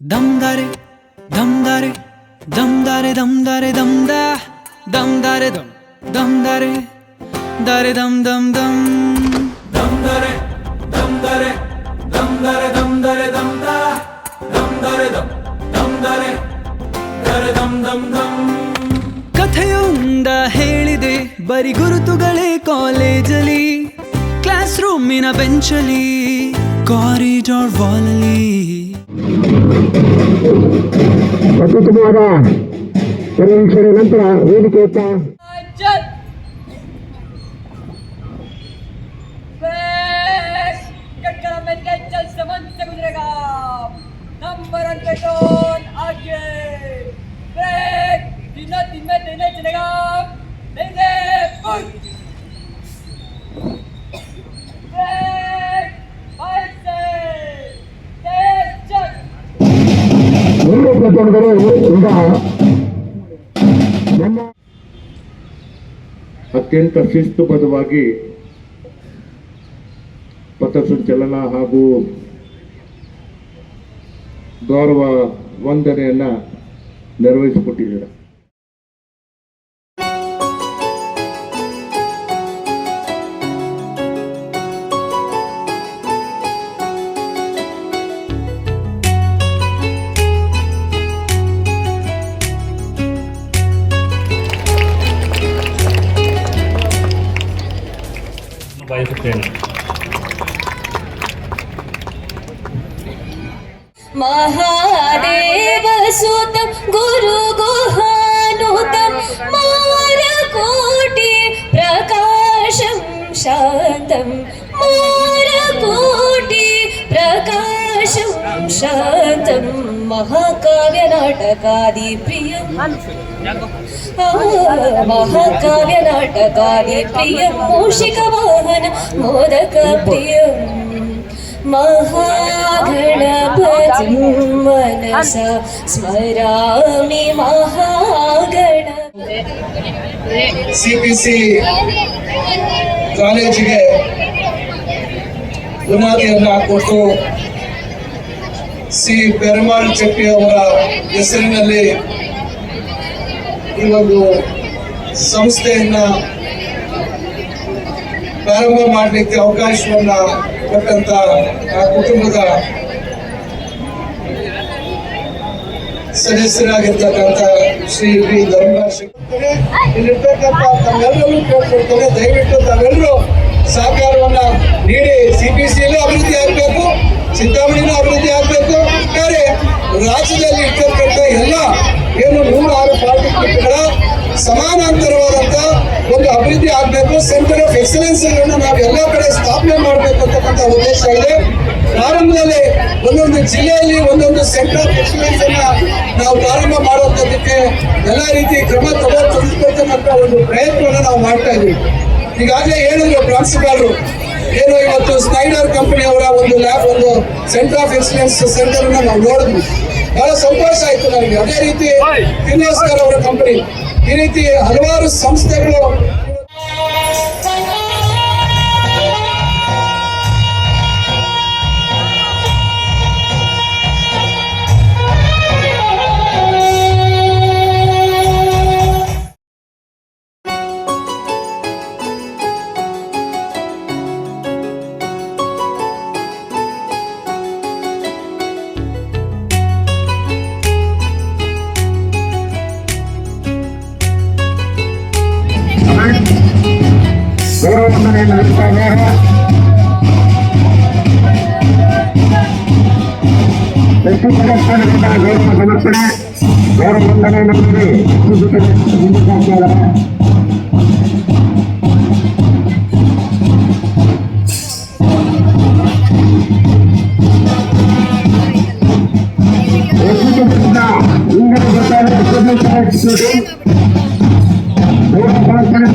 ದಮ್ದಾರೆ ದಮ್ದಾರೆ ದಮ್ದಾರೆ ದಮ್ದಾರೆ ದಮ್ದ ದಮ್ದಾರೆ ದಮ್ ದಮ್ದಾರೆ ದಾರೆ ದಮ್ ದಮ್ ದಮ್ ದಮ್ದಾರೆ ದಮ್ದಾರೆ ದಮ್ದಾರೆ ದಮ್ದಾರೆ ದಮ್ದ ದಮ್ದಾರೆ ದಮ್ ದಮ್ದಾರೆ ದಾರೆ ದಮ್ ದಮ್ ದಮ್. ಕಥೆಯೊಂದ ಹೇಳಿದೆ ಬರಿ ಗುರುತುಗಳೇ ಕಾಲೇಜಲ್ಲಿ, ಕ್ಲಾಸ್ ರೂಮಿನ ಬೆಂಚಲ್ಲಿ, ಕಾರಿಡಾರ್ ವಾಲಲ್ಲಿ. ಅತ್ಯುತ್ತಮವಾದ ಪರಿವೀಕ್ಷಣೆ ನಂತರ ವೇದಿಕೆಯತ್ತ ಅತ್ಯಂತ ಶಿಸ್ತುಬದ್ಧವಾಗಿ ಪಥಸಂಚಲನ ಹಾಗೂ ಗೌರವ ವಂದನೆಯನ್ನು ನೆರವೇರಿಸಿಕೊಟ್ಟಿದ್ದೀರಾ. ಬಯಸುತ್ತೇನೆ. ಮಹಾದೇವ ಸುತ ಗುರು ಗುಹಾನುತಂ ಮಾರಕೋಟಿ ಪ್ರಕಾಶಂ ಶಾಂತಂ ಮಾರಕೋಟಿ ಪ್ರಕಾಶಂ ಶಾಂತಂ ಮಹಾಕಾವ್ಯ ನಾಟಕಾದಿ ಪ್ರಿಯಂ ಮಹಾಕಾವ್ಯ ನಾಟಕಾದಿ ಪ್ರಿಯಂ ಮೂಷಿಕ ವಾಹನ ಮೋದಕ ಪ್ರಿಯಂ ಮಹಾಗಣಪತಿಂ ಮನಸ ಸ್ಮರಾಮಿ ಮಹಾಗಣ. ಸಿಪಿಸಿ ಕಾಲೇಜಿಗೆ ಬುನಾದಿಯನ್ನು ಕೊಟ್ಟು ಸಿ ಪೆರುಮಾಳ್ ಚೆಟ್ಟಿ ಅವರ ಹೆಸರಿನಲ್ಲಿ ಈ ಒಂದು ಸಂಸ್ಥೆಯನ್ನ ಪ್ರಾರಂಭ ಮಾಡಲಿಕ್ಕೆ ಅವಕಾಶವನ್ನ ಕೊಟ್ಟಂತ ಆ ಕುಟುಂಬದ ಸದಸ್ಯರಾಗಿರ್ತಕ್ಕಂಥ ಶ್ರೀ ವಿ ಧರ್ಮರಾಜ್ ಇಲ್ಲಿರ್ತಕ್ಕಂಥ ತಾವೆಲ್ಲರೂ ಕೇಳ್ಕೊಳ್ತೇನೆ, ದಯವಿಟ್ಟು ತಾವೆಲ್ಲರೂ ಸಹಕಾರವನ್ನ ನೀಡಿ ಸಿಪಿಸಿಯಲ್ಲಿ ಅಭಿವೃದ್ಧಿ ಆಗಬೇಕು, ಚಿಂತಾಮಣಿನೂ ಅಭಿವೃದ್ಧಿ ಆಗಬೇಕು. ಒಟ್ಟಾರೆ ರಾಜ್ಯದಲ್ಲಿ ಇರ್ತಕ್ಕಂಥ ಎಲ್ಲ ಏನು 106 ಪಾಲಿಟೆಕ್ನಿಕ್ಗಳ ಸಮಾನಾಂತರವಾದಂತ ಒಂದು ಅಭಿವೃದ್ಧಿ ಆಗಬೇಕು. ಸೆಂಟರ್ ಆಫ್ ಎಕ್ಸಲೆನ್ಸ್ ಅನ್ನು ನಾವು ಎಲ್ಲ ಕಡೆ ಸ್ಥಾಪನೆ ಮಾಡಬೇಕು ಅಂತಕ್ಕಂಥ ಉದ್ದೇಶ ಇದೆ. ಪ್ರಾರಂಭದಲ್ಲಿ ಒಂದೊಂದು ಜಿಲ್ಲೆಯಲ್ಲಿ ಒಂದೊಂದು ಸೆಂಟರ್ ಆಫ್ ಎಕ್ಸಲೆನ್ಸ್ ಅನ್ನ ನಾವು ಪ್ರಾರಂಭ ಮಾಡುವಂತದಕ್ಕೆ ಎಲ್ಲ ರೀತಿ ಕ್ರಮ ತೆಗೆದುಕೊಳ್ತಕ್ಕಂಥ ಒಂದು ಪ್ರಯತ್ನವನ್ನು ನಾವು ಮಾಡ್ತಾ ಇದ್ದೀವಿ. ಈಗಾಗಲೇ ಹೇಳಿದ್ರು ಪ್ರಾಂಶುಪಾಲರು, ಏನು ಇವತ್ತು ಸ್ನೈಡರ್ ಕಂಪನಿ ಅವರ ಒಂದು ಲ್ಯಾಬ್, ಒಂದು ಸೆಂಟರ್ ಆಫ್ ಎಕ್ಸಲೆನ್ಸ್ ಸೆಂಟರ್ ಅನ್ನ ನಾವು ನೋಡಿದ್ವಿ. ಬಹಳ ಸಂತೋಷ ಆಯ್ತು ನನಗೆ. ಅದೇ ರೀತಿ ಕಿರ್ಲೋಸ್ಕರ್ ಅವರ ಕಂಪನಿ, ಈ ರೀತಿ ಹಲವಾರು ಸಂಸ್ಥೆಗಳು ಗೌರವವಂದನೆಯನ್ನು ನೀಡುತ್ತಾ ಇದ್ದಾರೆ. ಪ್ರತಿ ಪುರಸ್ಕಾರದಿಂದ ಗೌರವ ಸಮರ್ಪಣೆ, ಗೌರವವಂದನೆಯನ್ನು ನೀಡಿ ಮುಂದೆ ಸಾಗ್ತಾ ಇದ್ದಾರೆ. ಇಂಗ್ಲಿಷ್ ಗೌರವ ಸಮರ್ಪಣೆ